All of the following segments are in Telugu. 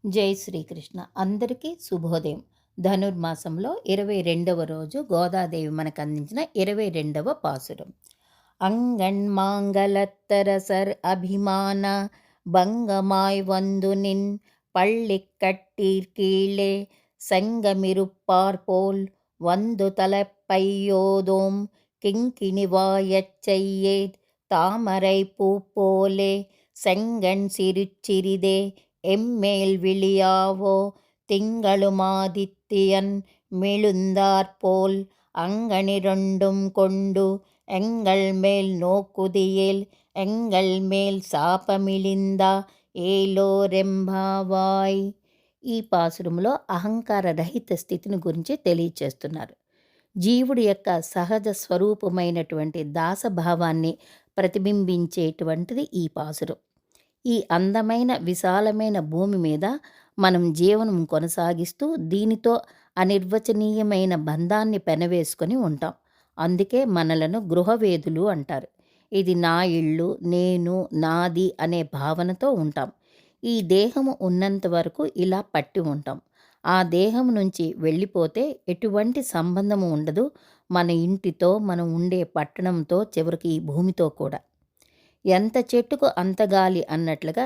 జై శ్రీకృష్ణ. అందరికీ శుభోదయం. ధనుర్మాసంలో 22వ రోజు గోదాదేవి మనకు అందించిన 22వ పాసురం. అంగణ్మాంగళత్తరసర్ అభిమాన பங்கமாய் வந்து நின் பள்ளிக்கட்டீர் கீழே செங்கமிருப்பார் போல் வந்து தலைப்பையோதோம் கிங்கிணிவாயச் செய்யேத் தாமரை பூ போலே செங்கண் சிறுச்சிறிதே எம்மேல் விழியாவோ திங்களுமாதித்தியன் மிழுந்தாற்போல் அங்கனிரண்டும் கொண்டு எங்கள் மேல் நோக்குதியேல் ఎంగల్ మేల్ శాపమిలిందా ఏలోరెంబావాయ్. ఈ పాసురంలో అహంకార రహిత స్థితిని గురించి తెలియచేస్తున్నారు. జీవుడి యొక్క సహజ స్వరూపమైనటువంటి దాసభావాన్ని ప్రతిబింబించేటువంటిది ఈ పాసురం. ఈ అందమైన విశాలమైన భూమి మీద మనం జీవనం కొనసాగిస్తూ దీనితో అనిర్వచనీయమైన బంధాన్ని పెనవేసుకొని ఉంటాం. అందుకే మనలను గృహవేదులు అంటారు. ఇది నా ఇల్లు, నేను, నాది అనే భావనతో ఉంటాం. ఈ దేహము ఉన్నంత వరకు ఇలా పట్టి ఉంటాం. ఆ దేహం నుంచి వెళ్ళిపోతే ఎటువంటి సంబంధము ఉండదు మన ఇంటితో, మనం ఉండే పట్టణంతో, చివరికి ఈ భూమితో కూడా. ఎంత చెట్టుకు అంత గాలి అన్నట్లుగా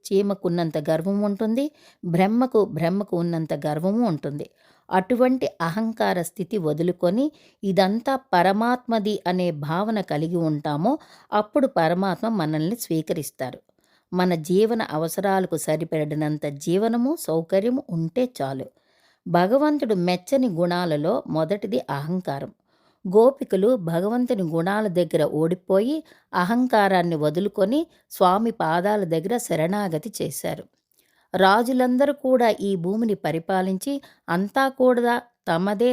చీమకున్నంత గర్వం ఉంటుంది, బ్రహ్మకు ఉన్నంత గర్వము ఉంటుంది. అటువంటి అహంకార స్థితి వదులుకొని ఇదంతా పరమాత్మది అనే భావన కలిగి ఉంటామో అప్పుడు పరమాత్మ మనల్ని స్వీకరిస్తారు. మన జీవన అవసరాలకు సరిపడినంత జీవనము, సౌకర్యము ఉంటే చాలు. భగవంతుడు మెచ్చని గుణాలలో మొదటిది అహంకారం. గోపికలు భగవంతుని గుణాల దగ్గర ఓడిపోయి అహంకారాన్ని వదులుకొని స్వామి పాదాల దగ్గర శరణాగతి చేశారు. రాజులందరూ కూడా ఈ భూమిని పరిపాలించి అంతా కూడా తమదే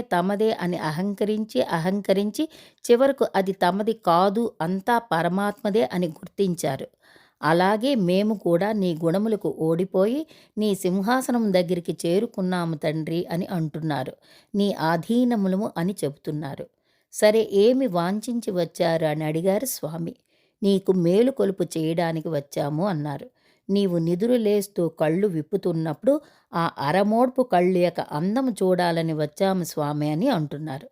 అని అహంకరించి చివరకు అది తమది కాదు, అంతా పరమాత్మదే అని గుర్తించారు. అలాగే మేము కూడా నీ గుణములకు ఓడిపోయి నీ సింహాసనం దగ్గరికి చేరుకున్నాము తండ్రి అని అంటున్నారు. నీ ఆధీనములము అని చెబుతున్నారు. సరే, ఏమి వాంఛించి వచ్చారు అని అడిగారు స్వామి. నీకు మేలు కొలుపు చేయడానికి వచ్చాము అన్నారు. నీవు నిదురులేస్తూ కళ్ళు విప్పుతున్నప్పుడు ఆ అరమోడ్పు కళ్ళు యొక్క అందము చూడాలని వచ్చాము స్వామి అని అంటున్నారు.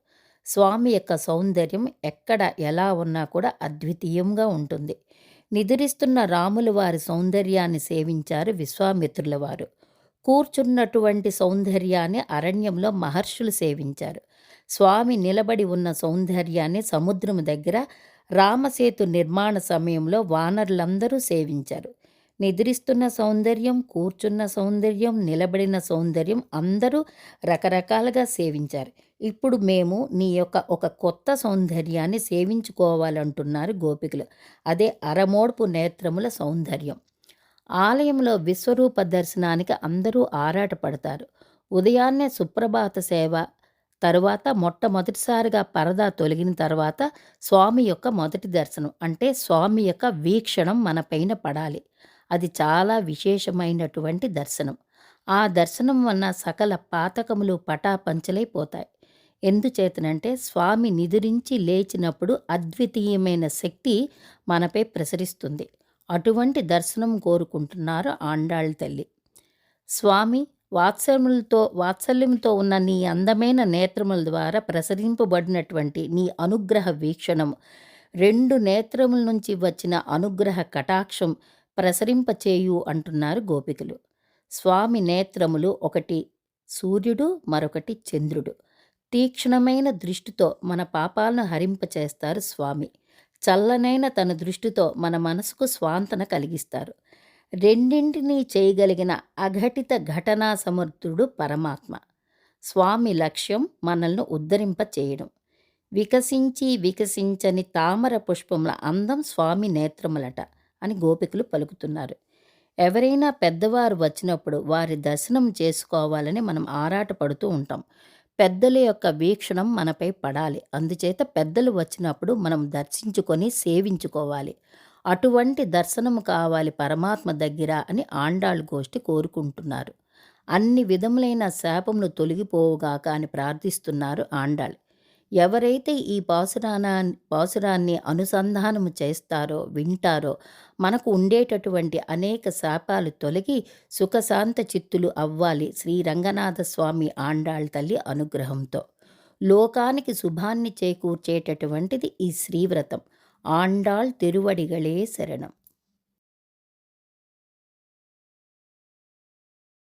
స్వామి యొక్క సౌందర్యం ఎక్కడ ఎలా ఉన్నా కూడా అద్వితీయంగా ఉంటుంది. నిద్రిస్తున్న రాముల వారి సౌందర్యాన్ని సేవించారు విశ్వామిత్రుల వారు. కూర్చున్నటువంటి సౌందర్యాన్ని అరణ్యంలో మహర్షులు సేవించారు. స్వామి నిలబడి ఉన్న సౌందర్యాన్ని సముద్రము దగ్గర రామసేతు నిర్మాణ సమయంలో వానరులందరూ సేవించారు. నిద్రిస్తున్న సౌందర్యం, కూర్చున్న సౌందర్యం, నిలబడిన సౌందర్యం అందరూ రకరకాలుగా సేవించారు. ఇప్పుడు మేము నీ యొక్క ఒక కొత్త సౌందర్యాన్ని సేవించుకోవాలంటున్నారు గోపికలు. అదే అరమోడ్పు నేత్రముల సౌందర్యం. ఆలయంలో విశ్వరూప దర్శనానికి అందరూ ఆరాటపడతారు. ఉదయాన్నే సుప్రభాత సేవ తరువాత మొట్టమొదటిసారిగా పరదా తొలగిన తర్వాత స్వామి యొక్క మొదటి దర్శనం, అంటే స్వామి యొక్క వీక్షణం మన పైన పడాలి. అది చాలా విశేషమైనటువంటి దర్శనం. ఆ దర్శనం వలన సకల పాతకములు పటాపంచలైపోతాయి. ఎందుచేతనంటే స్వామి నిదురించి లేచినప్పుడు అద్వితీయమైన శక్తి మనపై ప్రసరిస్తుంది. అటువంటి దర్శనం కోరుకుంటున్నారు ఆండాళ్ళ తల్లి. స్వామి వాత్సల్యంతో ఉన్న నీ అందమైన నేత్రముల ద్వారా ప్రసరింపబడినటువంటి నీ అనుగ్రహ వీక్షణం, 2 నేత్రముల నుంచి వచ్చిన అనుగ్రహ కటాక్షం ప్రసరింపచేయు అంటున్నారు గోపికలు. స్వామి నేత్రములు ఒకటి సూర్యుడు, మరొకటి చంద్రుడు. తీక్షణమైన దృష్టితో మన పాపాలను హరింపచేస్తారు స్వామి. చల్లనైన తన దృష్టితో మన మనసుకు స్వాంతన కలిగిస్తారు. రెండింటినీ చేయగలిగిన అఘటిత ఘటనా సమర్థుడు పరమాత్మ. స్వామి లక్ష్యం మనల్ని ఉద్ధరింప చేయడం. వికసించని తామర పుష్పముల అందం స్వామి నేత్రములట అని గోపికలు పలుకుతున్నారు. ఎవరైనా పెద్దవారు వచ్చినప్పుడు వారి దర్శనం చేసుకోవాలని మనం ఆరాటపడుతూ ఉంటాం. పెద్దల యొక్క వీక్షణం మనపై పడాలి. అందుచేత పెద్దలు వచ్చినప్పుడు మనం దర్శించుకొని సేవించుకోవాలి. అటువంటి దర్శనం కావాలి పరమాత్మ దగ్గర అని ఆండాళ్ గోష్ఠి కోరుకుంటున్నారు. అన్ని విధములైన శాపములు తొలగిపోవుగాక అని ప్రార్థిస్తున్నారు ఆండాళ్. ఎవరైతే ఈ పాసురాన్ని అనుసంధానము చేస్తారో, వింటారో, మనకు ఉండేటటువంటి అనేక శాపాలు తొలగి సుఖశాంత చిత్తులు అవ్వాలి శ్రీ రంగనాథ స్వామి ఆండాళ్ తల్లి అనుగ్రహంతో. లోకానికి శుభాన్ని చేకూర్చేటటువంటిది ఈ శ్రీవ్రతం. ఆండాళ్ తిరువడిగళే శరణం.